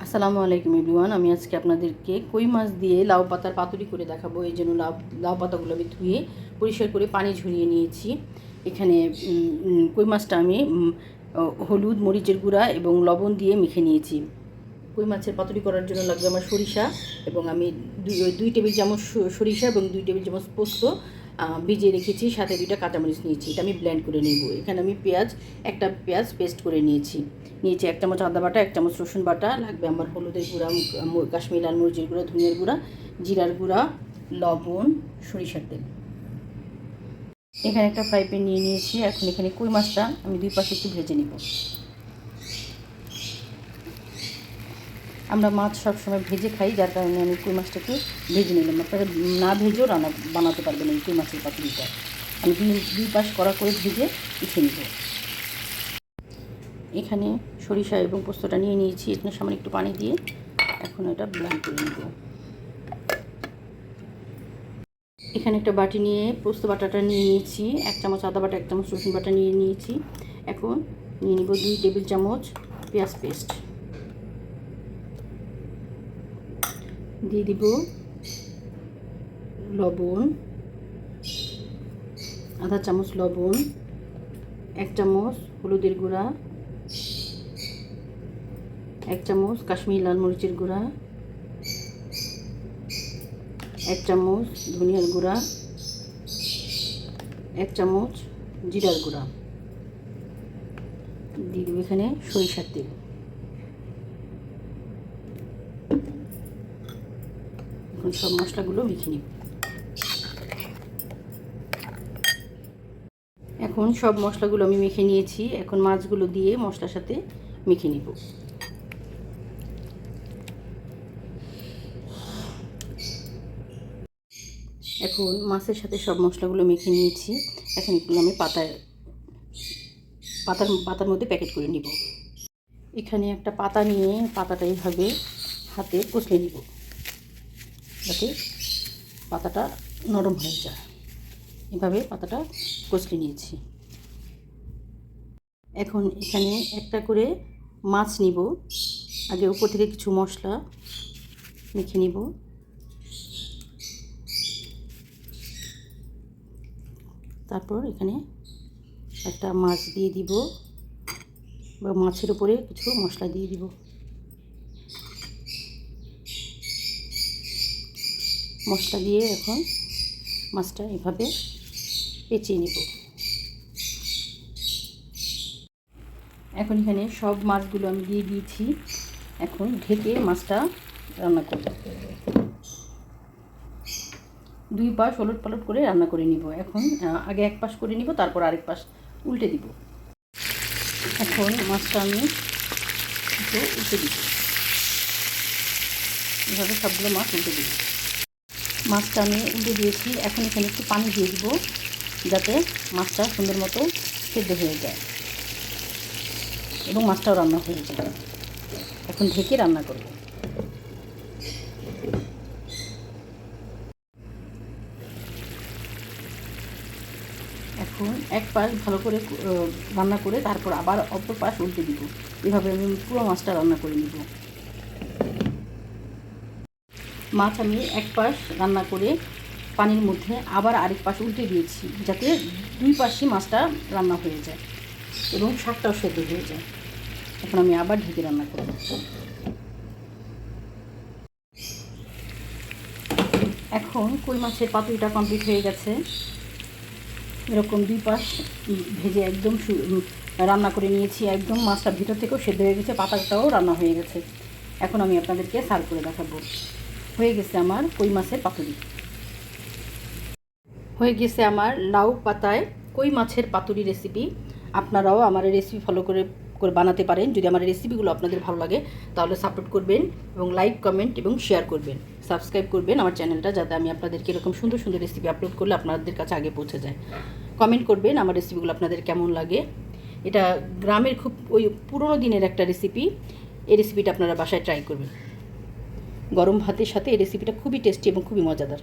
আসসালামু আলাইকুম এভরিওয়ান। আমি আজকে আপনাদেরকে কই মাছ দিয়ে লাউ পাতার পাতুরি করে দেখাবো। এই জন্য লাউ পাতাগুলো আমি ধুয়ে পরিষ্কার করে পানি ঝরিয়ে নিয়েছি। এখানে কই মাছটা আমি হলুদ, মরিচের গুঁড়া এবং লবণ দিয়ে মেখে নিয়েছি। কই মাছের পাতুরি করার জন্য লাগবে আমার সরিষা, এবং আমি 2 টেবিল চামচ সরিষা এবং 2 টেবিল চামচ পোস্ত ভিজিয়ে রেখেছি। সাথে 2টা কাঁচামরিচ নিয়েছি, এটা আমি ব্লেন্ড করে নেব। এখানে আমি একটা পেঁয়াজ পেস্ট করে নিয়েছি 1 চামচ আদা বাটা, 1 চামচ রসুন বাটা, লাগবে আমার হলুদের গুঁড়া, কাশ্মীরি লাল মরিচের গুঁড়া, ধনিয়ার গুঁড়া, জিরার গুঁড়া, লবণ, সরিষার তেল। এখানে একটা ফ্রাই প্যান নিয়ে নিয়েছি। এখন এখানে কই মাছটা আমি 2 পাশে একটু ভেজে নেব। আমরা মাছ সবসময় ভেজে খাই, যার কারণে আমি কই মাছটাকে ভেজে নিলাম। আপনারা না ভেজেও বানাতে পারবেন এই কই মাছের পাতুরিটা। আমি 2 পাশ কড়া করে ভেজে উঠে নেব। এখানে সরিষা এবং পোস্তটা নিয়ে নিয়েছি। এখানে সামান্য একটু পানি দিয়ে এখন এটা ব্লেন্ড করে নেব। এখানে একটা বাটি নিয়ে পোস্ত বাটাটা নিয়ে নিয়েছি, 1 চামচ আদা বাটা, 1 চামচ রসুন বাটা নিয়ে নিয়েছি। এখন নিয়ে নিব 2 টেবিল চামচ পেঁয়াজ পেস্ট, দিয়ে দিব লবণ, আধা চামচ লবণ, 1 চামচ হলুদের গুঁড়া, 1 চামচ কাশ্মীরি লাল মরিচের গুঁড়া, 1 চামচ ধনিয়ার গুঁড়া, 1 চামচ জিরার গুঁড়া, দিয়ে দেবো এখানে সরিষার তেল। এখন সব মশলাগুলো মেখে নিব। এখন সব মশলাগুলো আমি মেখে নিয়েছি। এখন মাছগুলো দিয়ে মশলার সাথে মেখে নিব। এখন মাছের সাথে সব মশলাগুলো মেখে নিয়েছি। এখন এগুলো আমি পাতার মধ্যে প্যাকেট করে নিব। এখানে একটা পাতা নিয়ে পাতাটা এইভাবে হাতে কষলে নিব, যাতে পাতাটা নরম হয়ে যায়। এভাবে পাতাটা কষলে নিয়েছি। এখন এখানে একটা করে মাছ নিব। আগে উপর থেকে কিছু মশলা মেখে নিব। তারপর এখানে একটা মাছ দিয়ে দিব, বা মাছের উপরে কিছু মশলা দিয়ে দিব। মশলা দিয়ে এখন মাছটা এভাবে পেঁচিয়ে নেব। এখন এখানে সব মাছগুলো আমি দিয়ে দিয়েছি। এখন ঢেকে মাছটা রান্না করব। 2 পাশ ওলট পালট করে রান্না করে নিব। এখন আগে 1 পাশ করে নিব, তারপর আরেক পাশ উল্টে দিব। এখন মাছটা আমি একটু উল্টে দিব। এভাবে সবগুলো মাছ উল্টে দিব। মাছটা আমি উল্টে দিয়েছি। এখন এখানে একটু পানি দিয়ে দিব, যাতে মাছটা সুন্দর মতো সেদ্ধ হয়ে যায় এবং মাছটাও রান্না হয়ে যায়। এখন ঢেকে রান্না করব। এখন 1 পাশ ভালো করে রান্না করে তারপর আবার অপর পাশ উল্টে দিব। এভাবে আমি পুরো মাছটা রান্না করে নিব। মাছ আমি 1 পাশ রান্না করে পানির মধ্যে আবার আরেক পাশ উল্টে দিয়েছি, যাতে 2 পাশই মাছটা রান্না হয়ে যায় এবং শাকটাও সেদ্ধ হয়ে যায়। এখন আমি আবার ঢেকে রান্না করব। এখন কই মাছের পাতুরিটা কমপ্লিট হয়ে গেছে। এরকম 2 পাশ ভেজে একদম রান্না করে নিয়েছি। একদম মাছটা ভিতর থেকেও সেদ্ধ হয়ে গেছে, পাতাটাও রান্না হয়ে গেছে। এখন আমি আপনাদেরকে সার্ভ করে দেখাবো। হয়ে গেছে আমার কই মাছের পাতুরি। হয়ে গেছে আমার লাউ পাতায় কই মাছের পাতুরি রেসিপি। আপনারাও আমার রেসিপি ফলো করে বানাতে পারেন। যদি আমার রেসিপিগুলো আপনাদের ভালো লাগে তাহলে সাপোর্ট করবেন এবং লাইক, কমেন্ট এবং শেয়ার করবেন। সাবস্ক্রাইব করবেন আমার চ্যানেলটা, যাতে আমি আপনাদেরকে এরকম সুন্দর সুন্দর রেসিপি আপলোড করলে আপনাদের কাছে আগে পৌঁছে যায়। কমেন্ট করবেন আমার রেসিপিগুলো আপনাদের কেমন লাগে। এটা গ্রামের খুব পুরোনো দিনের একটা রেসিপি। এই রেসিপিটা আপনারা বাসায় ট্রাই করবেন। গরম ভাতের সাথে এই রেসিপিটা খুবই টেস্টি এবং খুবই মজাদার।